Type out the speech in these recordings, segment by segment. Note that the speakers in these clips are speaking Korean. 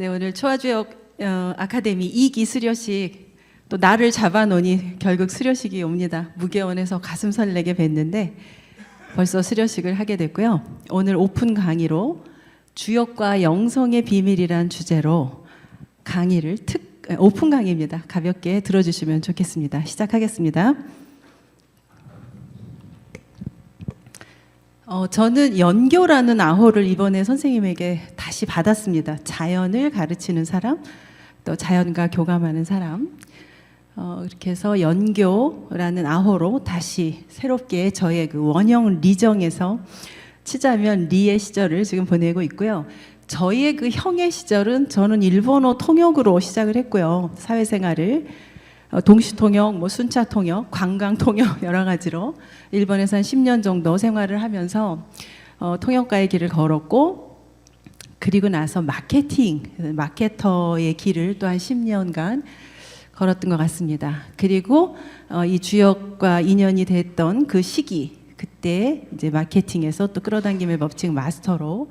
네, 오늘 초아주역 아카데미 2기 수료식, 또 나를 잡아놓으니 결국 수료식이 옵니다. 무계원에서 가슴 설레게 뵀는데 벌써 수료식을 하게 됐고요. 오늘 오픈 강의로 주역과 영성의 비밀이란 주제로 강의를 오픈 강의입니다. 가볍게 들어주시면 좋겠습니다. 시작하겠습니다. 저는 연교라는 아호를 이번에 선생님에게 다시 받았습니다. 자연을 가르치는 사람, 또 자연과 교감하는 사람. 이렇게 해서 연교라는 아호로 다시 새롭게 저의 그 원형 리정에서 치자면 리의 시절을 지금 보내고 있고요. 저의 그 형의 시절은 저는 일본어 통역으로 시작을 했고요. 사회생활을 동시 통역, 순차 통역, 관광 통역 여러 가지로 일본에서 한 10년 정도 생활을 하면서 통역가의 길을 걸었고, 그리고 나서 마케터의 길을 또 한 10년간 걸었던 것 같습니다. 그리고 이 주역과 인연이 됐던 그 시기, 그때 이제 마케팅에서 또 끌어당김의 법칙 마스터로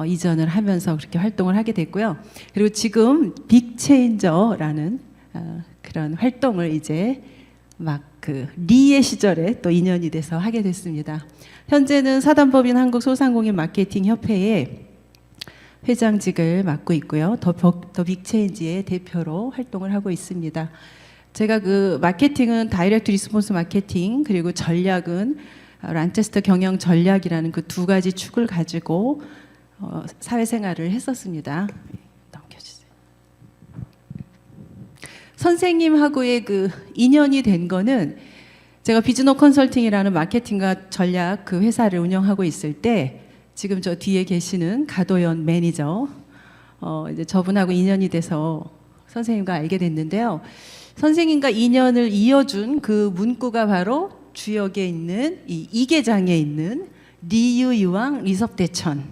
이전을 하면서 그렇게 활동을 하게 됐고요. 그리고 지금 빅체인저라는 그런 활동을 이제 막 그 리의 시절에 또 인연이 돼서 하게 됐습니다. 현재는 사단법인 한국소상공인 마케팅 협회의 회장직을 맡고 있고요. 더 빅체인지의 대표로 활동을 하고 있습니다. 제가 그 마케팅은 다이렉트 리스폰스 마케팅, 그리고 전략은 란체스터 경영 전략이라는 그 두 가지 축을 가지고 사회생활을 했었습니다. 넘겨주세요. 선생님하고의 그 인연이 된 거는, 제가 비즈노 컨설팅이라는 마케팅과 전략 그 회사를 운영하고 있을 때, 지금 저 뒤에 계시는 가도연 매니저, 이제 저분하고 인연이 돼서 선생님과 알게 됐는데요. 선생님과 인연을 이어준 그 문구가 바로 주역에 있는 이 이계장에 있는 리유유왕 리섭대천.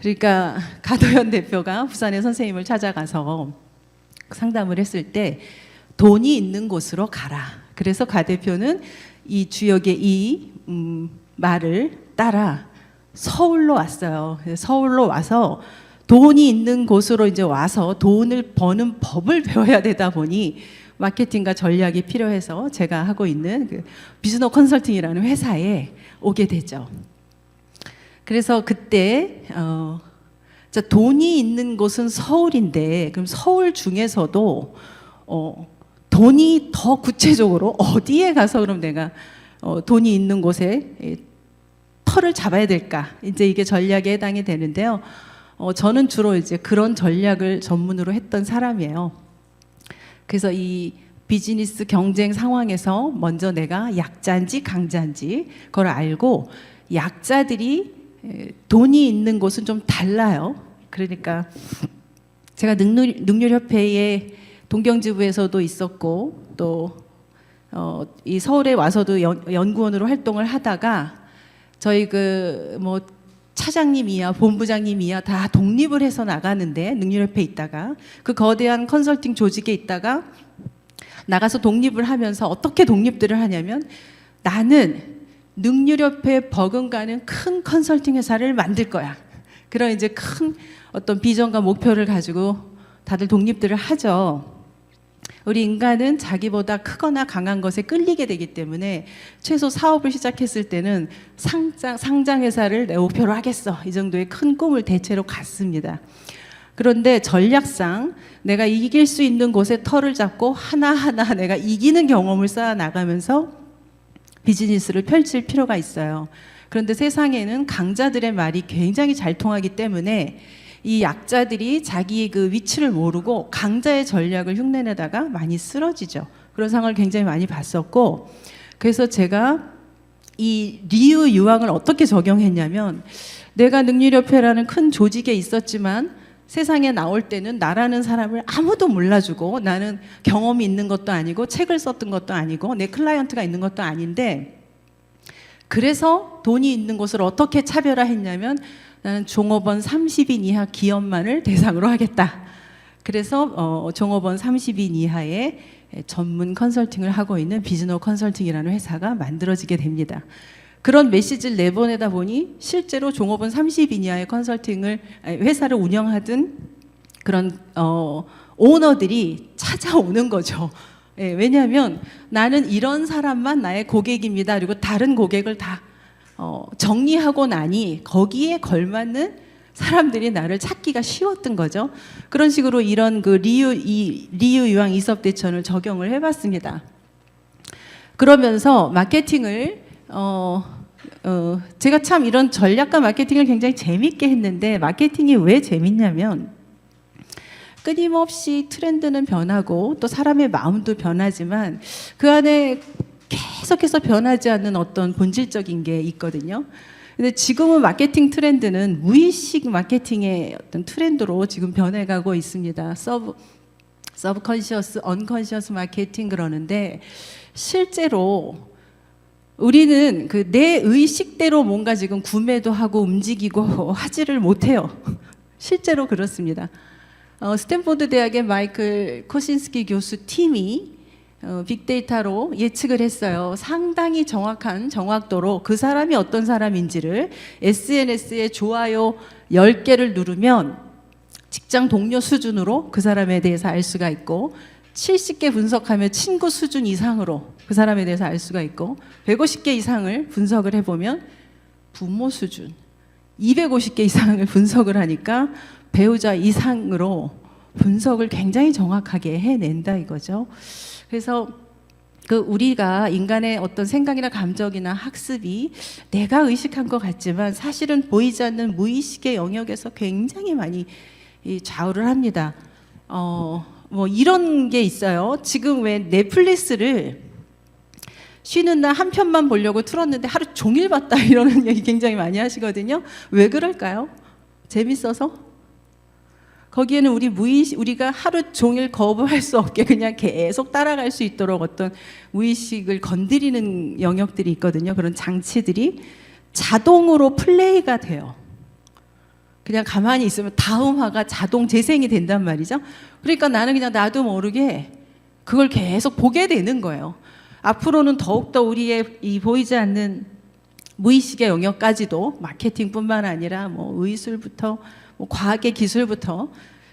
그러니까 가도연 대표가 부산의 선생님을 찾아가서 상담을 했을 때 돈이 있는 곳으로 가라. 그래서 가 대표는 이 주역의 이 말을 따라 서울로 왔어요. 서울로 와서 돈이 있는 곳으로 이제 와서 돈을 버는 법을 배워야 되다 보니 마케팅과 전략이 필요해서 제가 하고 있는 그 비즈노 컨설팅이라는 회사에 오게 되죠. 그래서 그때 돈이 있는 곳은 서울인데, 그럼 서울 중에서도 돈이 더 구체적으로 어디에 가서 그럼 내가 돈이 있는 곳에 털을 잡아야 될까? 이제 이게 전략에 해당이 되는데요. 저는 주로 이제 그런 전략을 전문으로 했던 사람이에요. 그래서 이 비즈니스 경쟁 상황에서 먼저 내가 약자인지 강자인지 그걸 알고, 약자들이 돈이 있는 곳은 좀 달라요. 그러니까 제가 능률협회의 동경지부에서도 있었고, 또 이 서울에 와서도 연구원으로 활동을 하다가 저희 차장님이야 본부장님이야 다 독립을 해서 나가는데, 능률협회에 있다가 그 거대한 컨설팅 조직에 있다가 나가서 독립을 하면서 어떻게 독립들을 하냐면, 나는 능률협회에 버금가는 큰 컨설팅 회사를 만들 거야. 그런 이제 큰 어떤 비전과 목표를 가지고 다들 독립들을 하죠. 우리 인간은 자기보다 크거나 강한 것에 끌리게 되기 때문에 최소 사업을 시작했을 때는 상장 회사를 내 목표로 하겠어, 이 정도의 큰 꿈을 대체로 갖습니다. 그런데 전략상 내가 이길 수 있는 곳에 털을 잡고 하나하나 내가 이기는 경험을 쌓아 나가면서 비즈니스를 펼칠 필요가 있어요. 그런데 세상에는 강자들의 말이 굉장히 잘 통하기 때문에 이 약자들이 자기의 그 위치를 모르고 강자의 전략을 흉내내다가 많이 쓰러지죠. 그런 상황을 굉장히 많이 봤었고, 그래서 제가 이 리유 유왕을 어떻게 적용했냐면, 내가 능률협회라는 큰 조직에 있었지만 세상에 나올 때는 나라는 사람을 아무도 몰라주고, 나는 경험이 있는 것도 아니고 책을 썼던 것도 아니고 내 클라이언트가 있는 것도 아닌데, 그래서 돈이 있는 곳을 어떻게 차별화했냐면, 나는 종업원 30인 이하 기업만을 대상으로 하겠다. 그래서 종업원 30인 이하의 전문 컨설팅을 하고 있는 비즈노 컨설팅이라는 회사가 만들어지게 됩니다. 그런 메시지를 내보내다 보니 실제로 종업원 30인 이하의 컨설팅을 회사를 운영하던 그런 오너들이 찾아오는 거죠. 예, 왜냐하면 나는 이런 사람만 나의 고객입니다. 그리고 다른 고객을 다 정리하고 나니 거기에 걸맞는 사람들이 나를 찾기가 쉬웠던 거죠. 그런 식으로 이런 그 리유 이황 이섭대천을 적용을 해봤습니다. 그러면서 마케팅을 제가 참 이런 전략과 마케팅을 굉장히 재밌게 했는데, 마케팅이 왜 재밌냐면 끊임없이 트렌드는 변하고 또 사람의 마음도 변하지만 그 안에 계속해서 변하지 않는 어떤 본질적인 게 있거든요. 근데 지금은 마케팅 트렌드는 무의식 마케팅의 어떤 트렌드로 지금 변해가고 있습니다. 서브컨시어스, 언컨시어스 마케팅 그러는데, 실제로 우리는 그 내 의식대로 뭔가 지금 구매도 하고 움직이고 하지를 못해요. 실제로 그렇습니다. 스탠포드 대학의 마이클 코신스키 교수 팀이 빅데이터로 예측을 했어요. 상당히 정확한 정확도로 그 사람이 어떤 사람인지를 SNS에 좋아요 10개를 누르면 직장 동료 수준으로 그 사람에 대해서 알 수가 있고, 70개 분석하면 친구 수준 이상으로 그 사람에 대해서 알 수가 있고, 150개 이상을 분석을 해보면 부모 수준, 250개 이상을 분석을 하니까 배우자 이상으로 분석을 굉장히 정확하게 해낸다 이거죠. 그래서 그 우리가 인간의 어떤 생각이나 감정이나 학습이 내가 의식한 것 같지만 사실은 보이지 않는 무의식의 영역에서 굉장히 많이 좌우를 합니다. 뭐 이런 게 있어요. 지금 왜 넷플릭스를 쉬는 날 한 편만 보려고 틀었는데 하루 종일 봤다 이러는 얘기 굉장히 많이 하시거든요. 왜 그럴까요? 재밌어서? 거기에는 우리가 하루 종일 거부할 수 없게 그냥 계속 따라갈 수 있도록 어떤 무의식을 건드리는 영역들이 있거든요. 그런 장치들이 자동으로 플레이가 돼요. 그냥 가만히 있으면 다음 화가 자동 재생이 된단 말이죠. 그러니까 나는 그냥 나도 모르게 그걸 계속 보게 되는 거예요. 앞으로는 더욱더 우리의 이 보이지 않는 무의식의 영역까지도, 마케팅뿐만 아니라 뭐 의술부터 뭐 과학의 기술부터,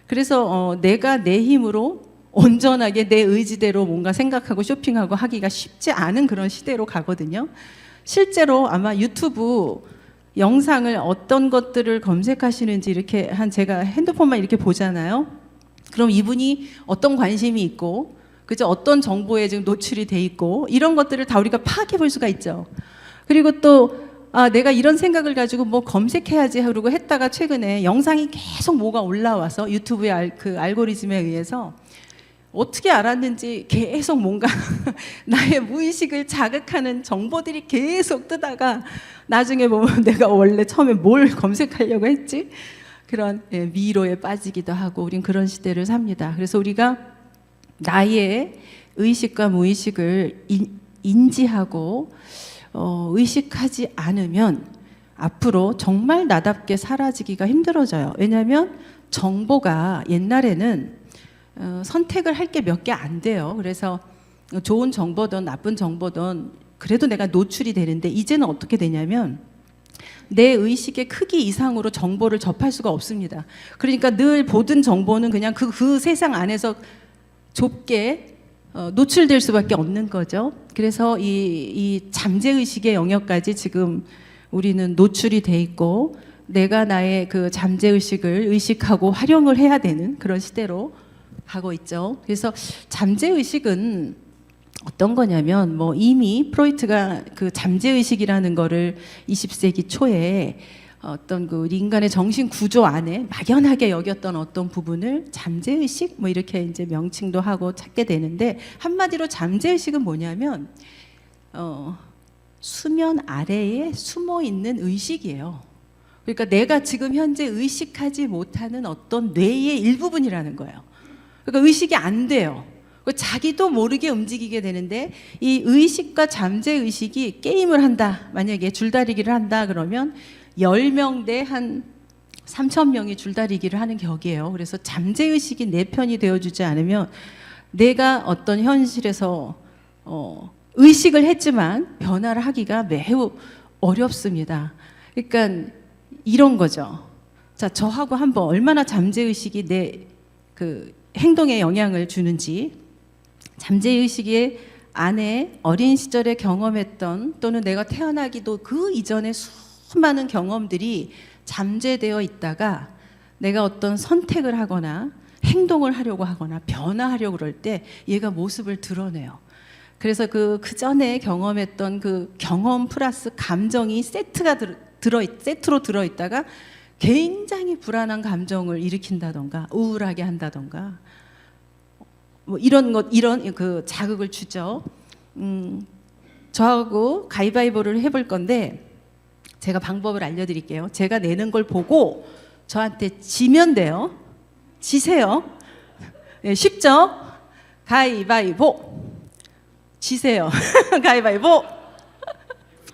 그래서 내가 내 힘으로 온전하게 내 의지대로 뭔가 생각하고 쇼핑하고 하기가 쉽지 않은 그런 시대로 가거든요. 실제로 아마 유튜브 영상을 어떤 것들을 검색하시는지 이렇게 제가 핸드폰만 이렇게 보잖아요. 그럼 이분이 어떤 관심이 있고, 그죠? 어떤 정보에 지금 노출이 돼 있고, 이런 것들을 다 우리가 파악해 볼 수가 있죠. 그리고 또 내가 이런 생각을 가지고 뭐 검색해야지 하고 했다가 최근에 영상이 계속 뭐가 올라와서 유튜브의 그 알고리즘에 의해서 어떻게 알았는지 계속 뭔가 나의 무의식을 자극하는 정보들이 계속 뜨다가 나중에 보면 내가 원래 처음에 뭘 검색하려고 했지? 그런 미로에 빠지기도 하고, 우린 그런 시대를 삽니다. 그래서 우리가 나의 의식과 무의식을 인지하고 의식하지 않으면 앞으로 정말 나답게 살아지기가 힘들어져요. 왜냐하면 정보가 옛날에는 선택을 할 게 몇 개 안 돼요. 그래서 좋은 정보든 나쁜 정보든 그래도 내가 노출이 되는데, 이제는 어떻게 되냐면 내 의식의 크기 이상으로 정보를 접할 수가 없습니다. 그러니까 늘 보던 정보는 그냥 그 세상 안에서 좁게 노출될 수밖에 없는 거죠. 그래서 이 잠재의식의 영역까지 지금 우리는 노출이 돼 있고, 내가 나의 그 잠재의식을 의식하고 활용을 해야 되는 그런 시대로 가고 있죠. 그래서 잠재의식은 어떤 거냐면, 뭐 이미 프로이트가 그 잠재의식이라는 거를 20세기 초에 어떤 그 인간의 정신 구조 안에 막연하게 여겼던 어떤 부분을 잠재의식 뭐 이렇게 이제 명칭도 하고 찾게 되는데, 한마디로 잠재의식은 뭐냐면 수면 아래에 숨어 있는 의식이에요. 그러니까 내가 지금 현재 의식하지 못하는 어떤 뇌의 일부분이라는 거예요. 그러니까 의식이 안 돼요. 자기도 모르게 움직이게 되는데, 이 의식과 잠재의식이 게임을 한다, 만약에 줄다리기를 한다 그러면 10명 대 한 3,000명이 줄다리기를 하는 격이에요. 그래서 잠재의식이 내 편이 되어주지 않으면 내가 어떤 현실에서 의식을 했지만 변화를 하기가 매우 어렵습니다. 그러니까 이런 거죠. 자, 저하고 한번 얼마나 잠재의식이 내 그 행동에 영향을 주는지, 잠재의식의 안에 어린 시절에 경험했던 또는 내가 태어나기도 그 이전에 수많은 경험들이 잠재되어 있다가 내가 어떤 선택을 하거나 행동을 하려고 하거나 변화하려고 그럴 때 얘가 모습을 드러내요. 그래서 그 전에 경험했던 그 경험 플러스 감정이 세트로 들어있다가 굉장히 불안한 감정을 일으킨다던가 우울하게 한다던가 뭐 이런 그 자극을 주죠. 저하고 가위바위보를 해볼 건데 제가 방법을 알려드릴게요. 제가 내는 걸 보고 저한테 지면 돼요. 지세요. 네, 쉽죠? 가위바위보. 지세요. 가위바위보.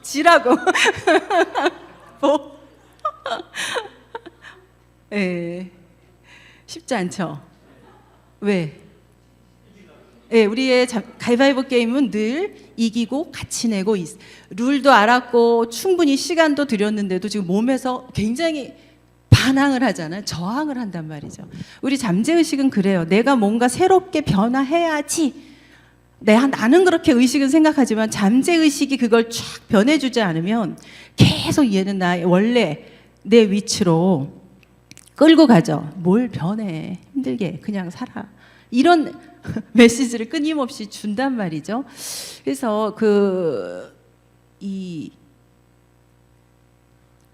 지라고. 보. 예. 쉽지 않죠? 왜? 예, 우리의 가위바위보 게임은 늘 이기고 같이 내고 룰도 알았고 충분히 시간도 들였는데도 지금 몸에서 굉장히 반항을 하잖아요. 저항을 한단 말이죠. 우리 잠재의식은 그래요. 내가 뭔가 새롭게 변화해야지. 나는 그렇게 의식은 생각하지만 잠재의식이 그걸 쫙 변해주지 않으면 계속 얘는 원래 내 위치로 끌고 가죠. 뭘 변해. 힘들게 그냥 살아. 이런 메시지를 끊임없이 준단 말이죠. 그래서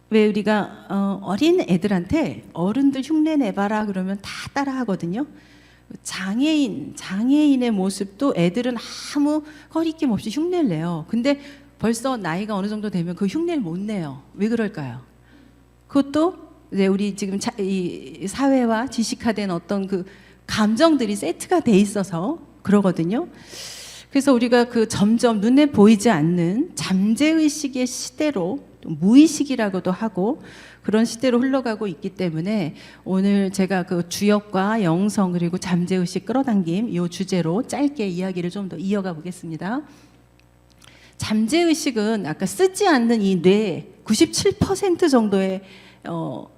왜 우리가 어린 애들한테 어른들 흉내 내봐라 그러면 다 따라 하거든요. 장애인의 모습도 애들은 아무 거리낌 없이 흉내를 내요. 근데 벌써 나이가 어느 정도 되면 그 흉내를 못 내요. 왜 그럴까요? 그것도 이제 우리 지금 이 사회와 지식화된 어떤 그 감정들이 세트가 돼 있어서 그러거든요. 그래서 우리가 그 점점 눈에 보이지 않는 잠재의식의 시대로, 무의식이라고도 하고 그런 시대로 흘러가고 있기 때문에 오늘 제가 그 주역과 영성 그리고 잠재의식 끌어당김 이 주제로 짧게 이야기를 좀 더 이어가 보겠습니다. 잠재의식은 아까 쓰지 않는 이 뇌 97% 정도에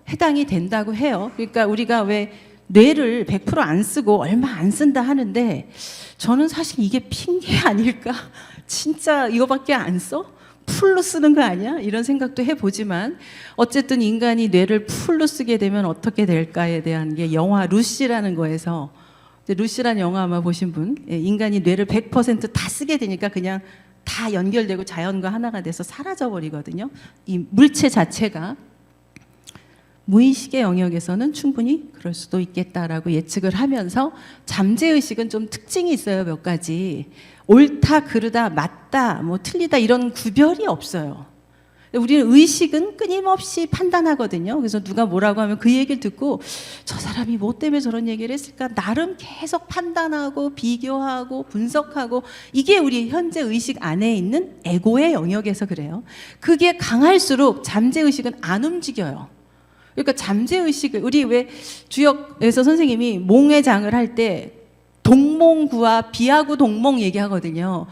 해당이 된다고 해요. 그러니까 우리가 왜 뇌를 100% 안 쓰고 얼마 안 쓴다 하는데 저는 사실 이게 핑계 아닐까? 진짜 이거밖에 안 써? 풀로 쓰는 거 아니야? 이런 생각도 해보지만 어쨌든 인간이 뇌를 풀로 쓰게 되면 어떻게 될까에 대한 게 영화 루시라는 거에서 루시라는 영화 아마 보신 분 인간이 뇌를 100%다 쓰게 되니까 그냥 다 연결되고 자연과 하나가 돼서 사라져버리거든요. 이 물체 자체가 무의식의 영역에서는 충분히 그럴 수도 있겠다라고 예측을 하면서 잠재의식은 좀 특징이 있어요. 몇 가지. 옳다, 그르다, 맞다, 뭐 틀리다 이런 구별이 없어요. 우리는 의식은 끊임없이 판단하거든요. 그래서 누가 뭐라고 하면 그 얘기를 듣고 저 사람이 뭐 때문에 저런 얘기를 했을까 나름 계속 판단하고 비교하고 분석하고 이게 우리 현재 의식 안에 있는 에고의 영역에서 그래요. 그게 강할수록 잠재의식은 안 움직여요. 그러니까 잠재의식을 우리 왜 주역에서 선생님이 몽회장을 할 때 동몽구와 비하구 동몽 얘기하거든요.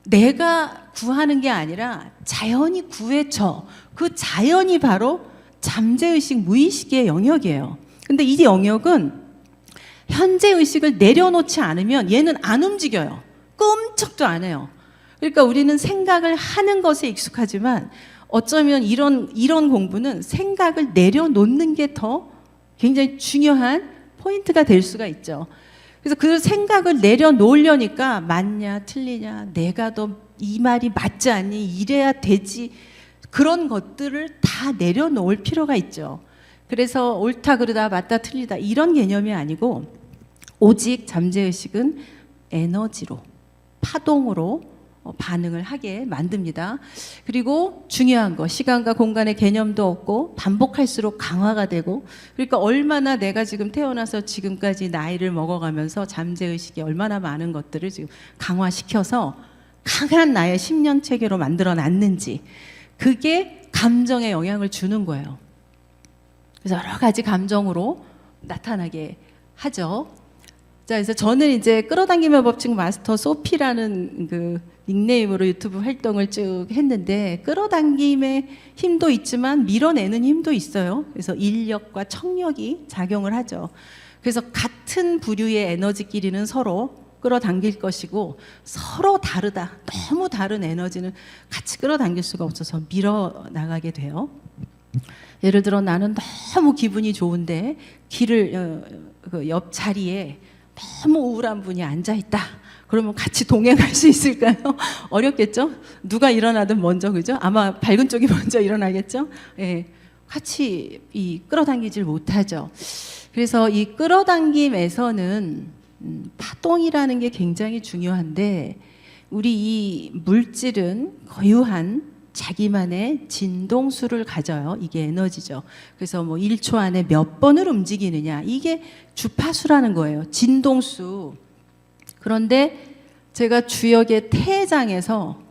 내가 구하는 게 아니라 자연이 구해쳐. 그 자연이 바로 잠재의식 무의식의 영역이에요. 근데 이 영역은 현재 의식을 내려놓지 않으면 얘는 안 움직여요. 꼼짝도 안 해요. 그러니까 우리는 생각을 하는 것에 익숙하지만 어쩌면 이런 공부는 생각을 내려놓는 게 더 굉장히 중요한 포인트가 될 수가 있죠. 그래서 그 생각을 내려놓으려니까 맞냐 틀리냐 내가 더 이 말이 맞지 않니 이래야 되지 그런 것들을 다 내려놓을 필요가 있죠. 그래서 옳다 그르다 맞다 틀리다 이런 개념이 아니고 오직 잠재의식은 에너지로 파동으로 반응을 하게 만듭니다. 그리고 중요한 거 시간과 공간의 개념도 없고 반복할수록 강화가 되고 그러니까 얼마나 내가 지금 태어나서 지금까지 나이를 먹어가면서 잠재의식이 얼마나 많은 것들을 지금 강화시켜서 강한 나의 10년 체계로 만들어 놨는지 그게 감정에 영향을 주는 거예요. 그래서 여러 가지 감정으로 나타나게 하죠. 자, 그래서 저는 이제 끌어당김의 법칙 마스터 소피라는 그 닉네임으로 유튜브 활동을 쭉 했는데 끌어당김의 힘도 있지만 밀어내는 힘도 있어요. 그래서 인력과 청력이 작용을 하죠. 그래서 같은 부류의 에너지끼리는 서로 끌어당길 것이고 서로 다르다, 너무 다른 에너지는 같이 끌어당길 수가 없어서 밀어나가게 돼요. 예를 들어 나는 너무 기분이 좋은데 그 옆 자리에 너무 우울한 분이 앉아있다. 그러면 같이 동행할 수 있을까요? 어렵겠죠? 누가 일어나든 먼저, 그죠? 아마 밝은 쪽이 먼저 일어나겠죠? 예, 같이 끌어당기질 못하죠. 그래서 이 끌어당김에서는 파동이라는 게 굉장히 중요한데 우리 이 물질은 고유한 자기만의 진동수를 가져요. 이게 에너지죠. 그래서 뭐 1초 안에 몇 번을 움직이느냐, 이게 주파수라는 거예요. 진동수. 그런데 제가 주역의 태장에서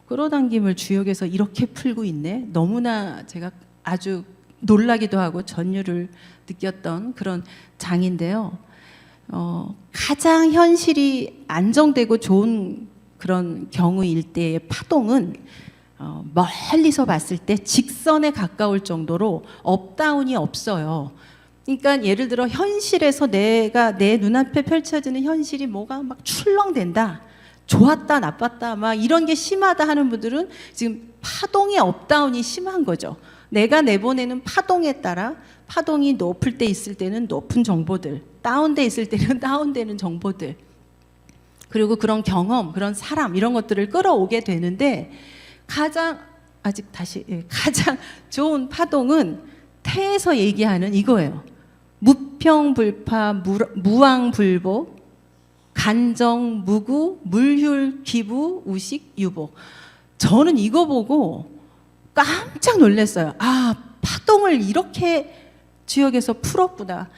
끌어당김을 주역에서 이렇게 풀고 있네. 너무나 제가 아주 놀라기도 하고 전율을 느꼈던 그런 장인데요. 가장 현실이 안정되고 좋은 그런 경우일 때의 파동은 멀리서 봤을 때 직선에 가까울 정도로 업다운이 없어요. 그러니까 예를 들어 현실에서 내가 내 눈앞에 펼쳐지는 현실이 뭐가 막 출렁댄다, 좋았다 나빴다 막 이런 게 심하다 하는 분들은 지금 파동의 업다운이 심한 거죠. 내가 내보내는 파동에 따라 파동이 높을 때 있을 때는 높은 정보들, 다운돼 있을 때는 다운되는 정보들, 그리고 그런 경험, 그런 사람 이런 것들을 끌어오게 되는데 가장 좋은 파동은 태에서 얘기하는 이거예요. 무평불파, 무왕불복, 간정, 무구, 물휼, 기부, 우식, 유복. 저는 이거 보고 깜짝 놀랐어요. 아, 파동을 이렇게 주역에서 풀었구나.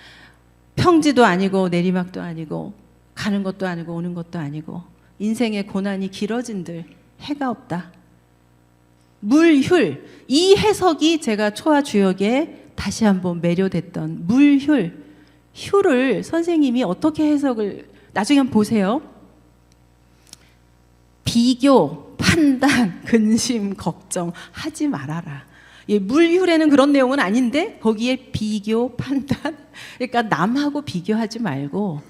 평지도 아니고 내리막도 아니고 가는 것도 아니고 오는 것도 아니고 인생의 고난이 길어진들 해가 없다. 물휼, 이 해석이 제가 초하 주역에 다시 한번 매료됐던 물휼. 휼을 선생님이 어떻게 해석을 나중에 한번 보세요. 비교, 판단, 근심, 걱정 하지 말아라. 예, 물휼에는 그런 내용은 아닌데 거기에 비교, 판단, 그러니까 남하고 비교하지 말고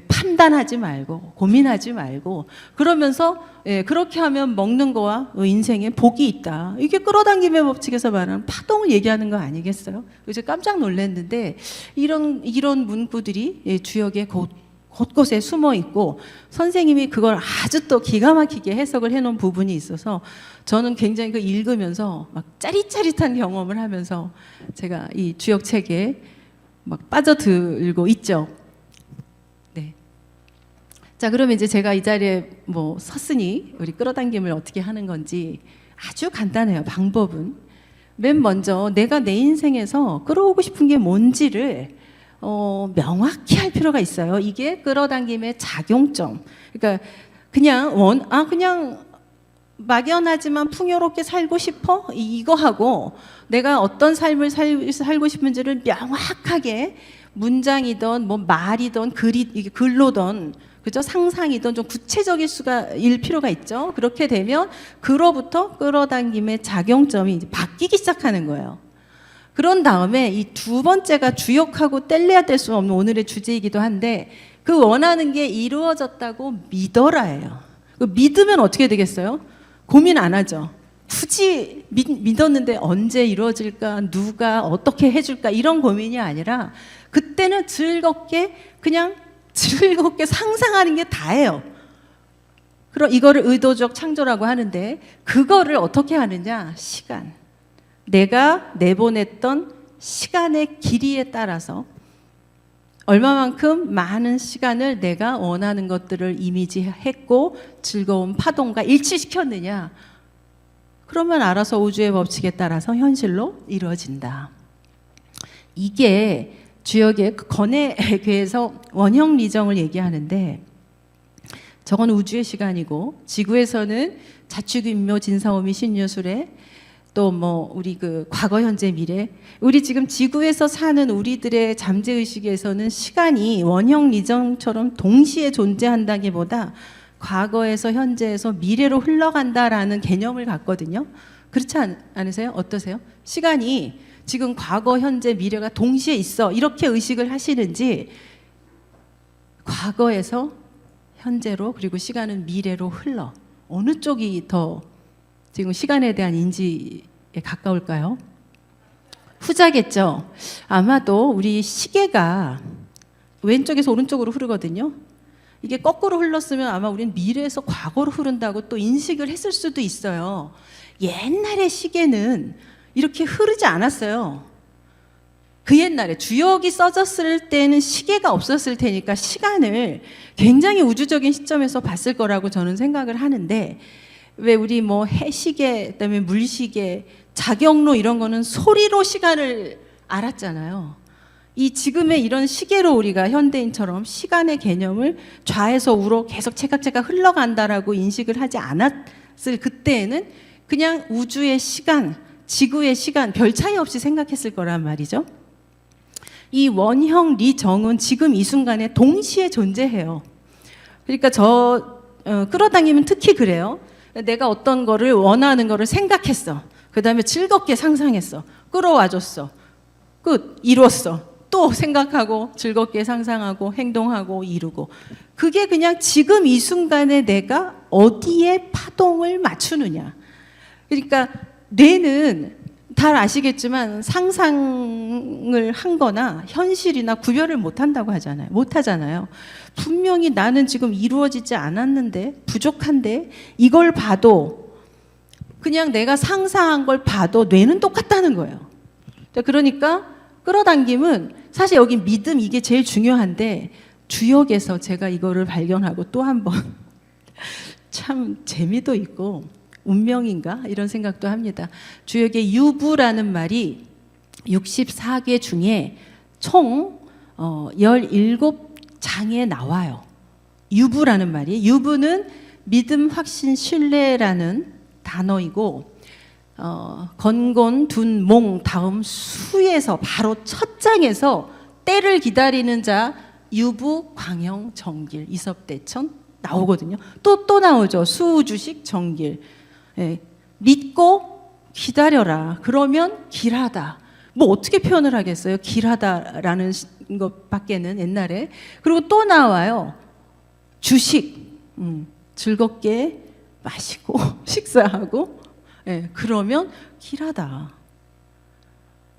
판단하지 말고 고민하지 말고 그러면서 그렇게 하면 먹는 거와 인생에 복이 있다. 이게 끌어당김의 법칙에서 말하는 파동을 얘기하는 거 아니겠어요? 그래서 깜짝 놀랐는데 이런 문구들이 주역에 곳곳에 숨어 있고 선생님이 그걸 아주 또 기가 막히게 해석을 해놓은 부분이 있어서 저는 굉장히 그 읽으면서 막 짜릿짜릿한 경험을 하면서 제가 이 주역 책에 막 빠져들고 있죠. 네. 자, 그러면 이제 제가 이 자리에 뭐 섰으니 우리 끌어당김을 어떻게 하는 건지 아주 간단해요. 방법은 맨 먼저 내가 내 인생에서 끌어오고 싶은 게 뭔지를 명확히 할 필요가 있어요. 이게 끌어당김의 작용점. 그러니까 그냥 막연하지만 풍요롭게 살고 싶어? 이거하고 내가 어떤 삶을 살고 싶은지를 명확하게 문장이든 뭐 말이든 글로든 그죠? 상상이든 좀 구체적일 필요가 있죠. 그렇게 되면 그로부터 끌어당김의 작용점이 이제 바뀌기 시작하는 거예요. 그런 다음에 이 두 번째가 주역하고 뗄래야 뗄 수 없는 오늘의 주제이기도 한데 그 원하는 게 이루어졌다고 믿어라예요. 믿으면 어떻게 되겠어요? 고민 안 하죠. 굳이 믿었는데 언제 이루어질까, 누가 어떻게 해줄까 이런 고민이 아니라 그때는 즐겁게 상상하는 게 다예요. 그럼 이거를 의도적 창조라고 하는데 그거를 어떻게 하느냐? 시간. 내가 내보냈던 시간의 길이에 따라서 얼마만큼 많은 시간을 내가 원하는 것들을 이미지했고 즐거운 파동과 일치시켰느냐. 그러면 알아서 우주의 법칙에 따라서 현실로 이루어진다. 이게 주역의 건해괴에서 원형 리정을 얘기하는데 저건 우주의 시간이고 지구에서는 자축인묘 진사오미 신유술에 또 뭐 우리 그 과거 현재 미래 우리 지금 지구에서 사는 우리들의 잠재의식에서는 시간이 원형 리정처럼 동시에 존재한다기보다 과거에서 현재에서 미래로 흘러간다라는 개념을 갖거든요. 그렇지 않으세요? 어떠세요? 시간이 지금 과거, 현재, 미래가 동시에 있어 이렇게 의식을 하시는지 과거에서 현재로 그리고 시간은 미래로 흘러 어느 쪽이 더 지금 시간에 대한 인지에 가까울까요? 후자겠죠. 아마도 우리 시계가 왼쪽에서 오른쪽으로 흐르거든요. 이게 거꾸로 흘렀으면 아마 우리는 미래에서 과거로 흐른다고 또 인식을 했을 수도 있어요. 옛날의 시계는 이렇게 흐르지 않았어요. 그 옛날에 주역이 써졌을 때는 시계가 없었을 테니까 시간을 굉장히 우주적인 시점에서 봤을 거라고 저는 생각을 하는데, 왜 우리 뭐 해시계, 그다음에 물시계, 자경로 이런 거는 소리로 시간을 알았잖아요. 이 지금의 이런 시계로 우리가 현대인처럼 시간의 개념을 좌에서 우로 계속 체각체각 흘러간다라고 인식을 하지 않았을 그때에는 그냥 우주의 시간, 지구의 시간 별 차이 없이 생각했을 거란 말이죠. 이 원형 리정은 지금 이 순간에 동시에 존재해요. 그러니까 끌어당기면 특히 그래요. 내가 어떤 거를 원하는 거를 생각했어. 그 다음에 즐겁게 상상했어. 끌어와줬어. 끝. 이뤘어. 또 생각하고 즐겁게 상상하고 행동하고 이루고. 그게 그냥 지금 이 순간에 내가 어디에 파동을 맞추느냐. 그러니까 뇌는 잘 아시겠지만 상상을 한 거나 현실이나 구별을 못 한다고 하잖아요. 못 하잖아요. 분명히 나는 지금 이루어지지 않았는데, 부족한데, 이걸 봐도, 그냥 내가 상상한 걸 봐도 뇌는 똑같다는 거예요. 그러니까 끌어당김은 사실 여기 믿음 이게 제일 중요한데, 주역에서 제가 이거를 발견하고 또 한 번 참 재미도 있고 운명인가 이런 생각도 합니다. 주역의 유부라는 말이 64개 중에 총 17장에 나와요. 유부라는 말이. 유부는 믿음, 확신, 신뢰라는 단어이고, 건곤, 둔, 몽 다음 수에서 바로 첫 장에서 때를 기다리는 자 유부, 광영, 정길, 이섭대천 나오거든요. 또 나오죠. 수주식, 정길. 예, 믿고 기다려라. 그러면 길하다. 뭐 어떻게 표현을 하겠어요? 길하다라는 것밖에는 옛날에. 그리고 또 나와요. 주식. 즐겁게 마시고 식사하고. 예, 그러면 길하다.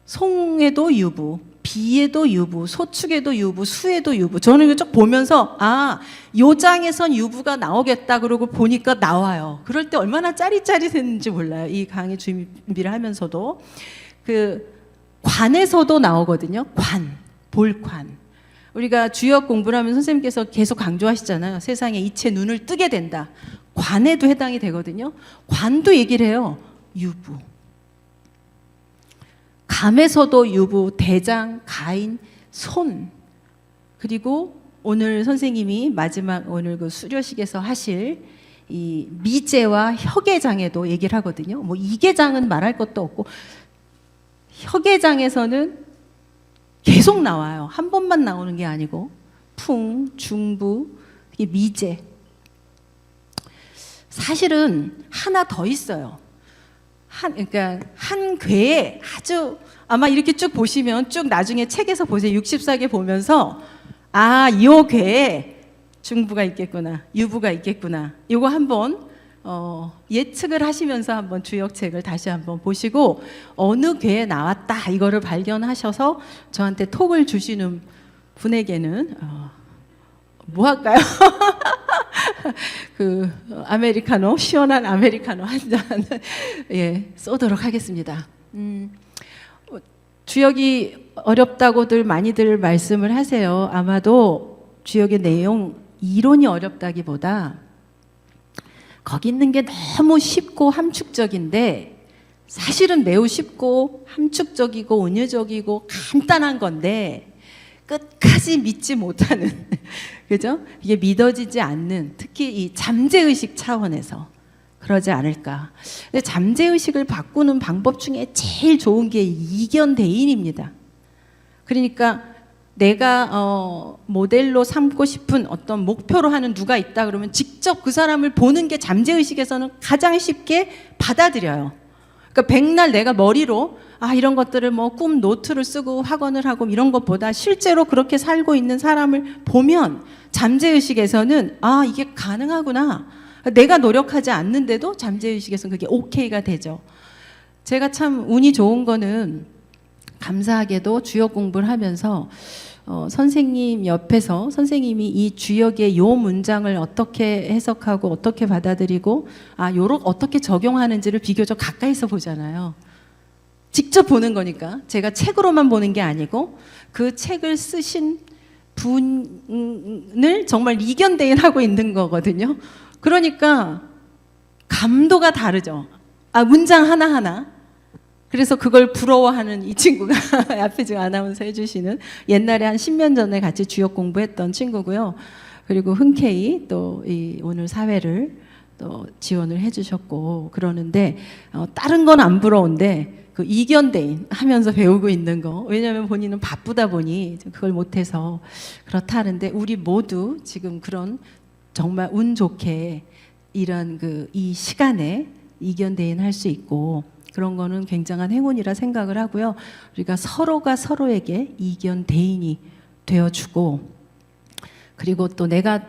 송에도 유부, 비에도 유부, 소축에도 유부, 수에도 유부. 저는 이거 쭉 보면서 요 장에선 유부가 나오겠다 그러고 보니까 나와요. 그럴 때 얼마나 짜릿짜릿했는지 몰라요. 이 강의 준비를 하면서도. 그 관에서도 나오거든요. 관, 볼관. 우리가 주역 공부를 하면 선생님께서 계속 강조하시잖아요. 세상에 이체 눈을 뜨게 된다. 관에도 해당이 되거든요. 관도 얘기를 해요. 유부. 감에서도 유부, 대장, 가인, 손. 그리고 오늘 선생님이 마지막 오늘 그 수료식에서 하실 이 미제와 혁의장에도 얘기를 하거든요. 뭐 이계장은 말할 것도 없고, 혁의장에서는 계속 나와요. 한 번만 나오는 게 아니고, 풍, 중부, 미제. 사실은 하나 더 있어요. 그러니까 한 궤에 아주 아마 이렇게 쭉 보시면 쭉 나중에 책에서 보세요. 64개 보면서 이 궤에 중부가 있겠구나, 유부가 있겠구나. 이거 한번 예측을 하시면서 한번 주역책을 다시 한번 보시고 어느 궤에 나왔다 이거를 발견하셔서 저한테 톡을 주시는 분에게는 뭐 할까요? 그 아메리카노, 시원한 아메리카노 한 잔 쏘도록 하겠습니다. 주역이 어렵다고들 많이들 말씀을 하세요. 아마도 주역의 내용 이론이 어렵다기보다 거기 있는 게 너무 쉽고 함축적인데, 사실은 매우 쉽고 함축적이고 은유적이고 간단한 건데 끝까지 믿지 못하는 그죠? 이게 믿어지지 않는, 특히 이 잠재의식 차원에서 그러지 않을까. 근데 잠재의식을 바꾸는 방법 중에 제일 좋은 게 이견대인입니다. 그러니까 내가 모델로 삼고 싶은 어떤 목표로 하는 누가 있다 그러면 직접 그 사람을 보는 게 잠재의식에서는 가장 쉽게 받아들여요. 그러니까 백날 내가 머리로 이런 것들을 뭐 꿈 노트를 쓰고 확언을 하고 이런 것보다 실제로 그렇게 살고 있는 사람을 보면 잠재의식에서는 이게 가능하구나. 내가 노력하지 않는데도 잠재의식에서는 그게 오케이가 되죠. 제가 참 운이 좋은 거는 감사하게도 주역 공부를 하면서 선생님 옆에서 선생님이 이 주역의 요 문장을 어떻게 해석하고 어떻게 받아들이고 어떻게 적용하는지를 비교적 가까이서 보잖아요. 직접 보는 거니까 제가 책으로만 보는 게 아니고 그 책을 쓰신 분을 정말 이견대인하고 있는 거거든요. 그러니까 감도가 다르죠. 문장 하나하나. 그래서 그걸 부러워하는 이 친구가 앞에 지금 아나운서 해주시는 옛날에 한 10년 전에 같이 주역 공부했던 친구고요. 그리고 흔쾌히 또 오늘 사회를 또 지원을 해주셨고 그러는데 다른 건 안 부러운데 그 이견대인 하면서 배우고 있는 거. 왜냐하면 본인은 바쁘다 보니 그걸 못해서 그렇다 하는데 우리 모두 지금 그런 정말 운 좋게 이런 이 시간에 이견대인 할 수 있고 그런 거는 굉장한 행운이라 생각을 하고요. 우리가 서로가 서로에게 이견대인이 되어주고 그리고 또 내가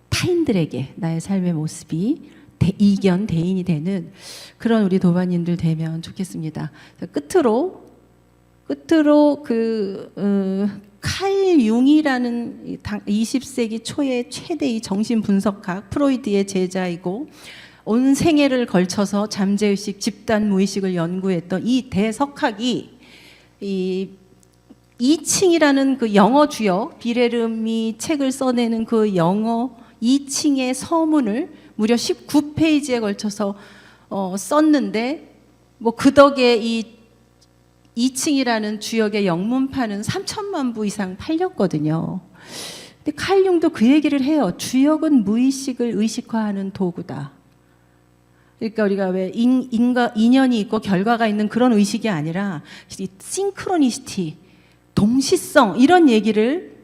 타인들에게 나의 삶의 모습이 이견대인이 되는 그런 우리 도반님들 되면 좋겠습니다. 끝으로 칼 융이라는 20세기 초의 최대의 정신분석학 프로이드의 제자이고 온 생애를 걸쳐서 잠재의식, 집단 무의식을 연구했던 이 대석학이 이 이칭이라는 그 영어 주역 비레름이 책을 써내는 그 영어 이칭의 서문을 무려 19페이지에 걸쳐서 썼는데 뭐 그 덕에 이 이칭이라는 주역의 영문판은 3천만 부 이상 팔렸거든요. 근데 칼 융도 그 얘기를 해요. 주역은 무의식을 의식화하는 도구다. 그러니까 우리가 왜 인연이 있고 결과가 있는 그런 의식이 아니라 싱크로니시티, 동시성 이런 얘기를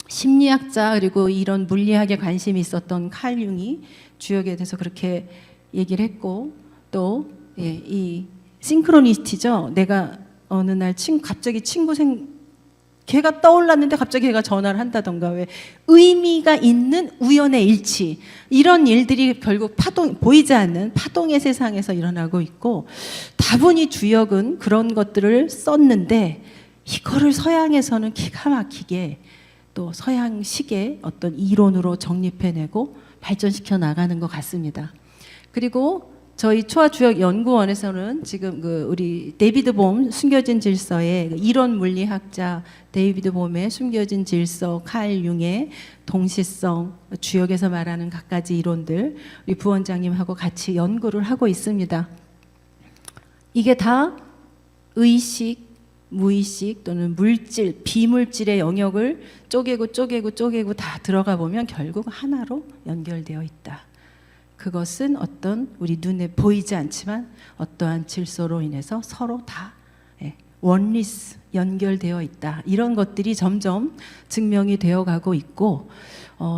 심리학자 그리고 이런 물리학에 관심이 있었던 칼 융이 주역에 대해서 그렇게 얘기를 했고 또 이 싱크로니시티죠. 내가 어느 날 갑자기 걔가 떠올랐는데 갑자기 걔가 전화를 한다던가 왜 의미가 있는 우연의 일치 이런 일들이 결국 보이지 않는 파동의 세상에서 일어나고 있고 다분히 주역은 그런 것들을 썼는데 이거를 서양에서는 기가 막히게 또 서양식의 어떤 이론으로 정립해내고 발전시켜 나가는 것 같습니다. 그리고 저희 초아주역연구원에서는 지금 우리 데이비드 봄 숨겨진 질서의 이론 물리학자 데이비드 봄의 숨겨진 질서, 칼 융의 동시성, 주역에서 말하는 갖가지 이론들 우리 부원장님하고 같이 연구를 하고 있습니다. 이게 다 의식, 무의식 또는 물질, 비물질의 영역을 쪼개고 다 들어가 보면 결국 하나로 연결되어 있다. 그것은 어떤 우리 눈에 보이지 않지만 어떠한 질서로 인해서 서로 다 원리스 연결되어 있다. 이런 것들이 점점 증명이 되어가고 있고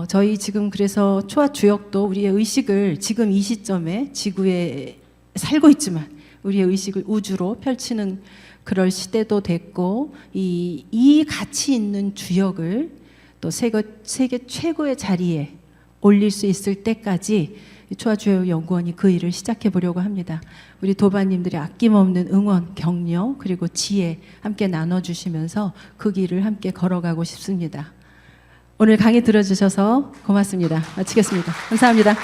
저희 지금 그래서 초아주역도 우리의 의식을 지금 이 시점에 지구에 살고 있지만 우리의 의식을 우주로 펼치는 그럴 시대도 됐고 이 가치 있는 주역을 또 세계 최고의 자리에 올릴 수 있을 때까지 초아주역연구원이 그 일을 시작해 보려고 합니다. 우리 도반님들의 아낌없는 응원, 격려 그리고 지혜 함께 나눠주시면서 그 길을 함께 걸어가고 싶습니다. 오늘 강의 들어주셔서 고맙습니다. 마치겠습니다. 감사합니다.